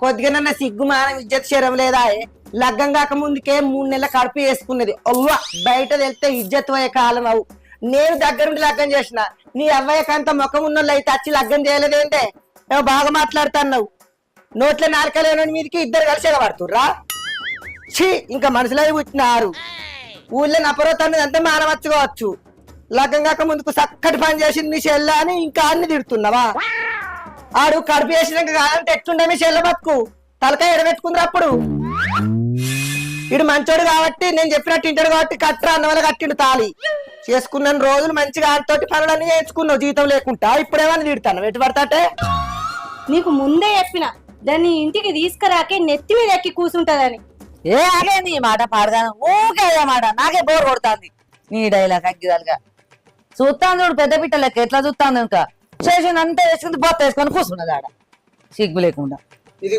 కొద్దిగానన్నా సిగ్గు మానం ఇజ్జత్ శరం లేదా లగ్గం కాక ముందుకే 3 నెలల కడుపు వేసుకున్నది అవ్వ బయట వెళ్తే ఇజ్జత్ పోయే కాలం అవు నేను దగ్గరుండి లగ్గం చేసిన నీ అవ్వయ్యకంత ముఖం ఉన్నోళ్ళు అయితే వచ్చి లగ్గం చేయలేదేంటే ఏమో బాగా మాట్లాడుతున్నావు నోట్ల నాలుకలేని మీదకి ఇద్దరు కలిసి పడుతుర్రా ఛీ ఇంకా మనుషులే పుట్టినారు ఊళ్ళో నపరోతన్నది అంతా మానవచ్చుకోవచ్చు లగ్గం కాక ముందుకు చక్కటి పని చేసింది మీ చెల్ల అని ఇంకా అన్ని తిడుతున్నావా ఆడు కడుపు వేసినాక కాదంటే ఎట్లుండే మీ చెల్ల బతుకు తలకాయ ఎడబెట్టుకుందరు అప్పుడు ఇడు మంచోడు కాబట్టి నేను చెప్పినట్టు ఇంటాడు కాబట్టి కట్టరా అన్న వల్ల కట్టిండు తాళి చేసుకున్న రోజులు మంచిగా ఆడితోటి పనులన్నీ చేయించుకున్నావు జీతం లేకుండా ఇప్పుడేమని తిడతాను ఎటు పడతాటే నీకు ముందే చెప్పిన దాన్ని ఇంటికి తీసుకురాకే నెత్తి మీద ఎక్కి కూర్చుంటదని ఏ ఆగే నీ మాట పాడగాను ఊకే మాట నాకే బోర్ కొడుతుంది నీ డైలాగ్ అగ్గిదాలుగా చూస్తాను చూడు పెద్ద పిట్ట లెక్క ఎట్లా చూస్తాను ఇంకా చేసింది అంతా వేసుకుంది బొత్త వేసుకొని కూర్చున్నది ఆడ సిగ్గు లేకుండా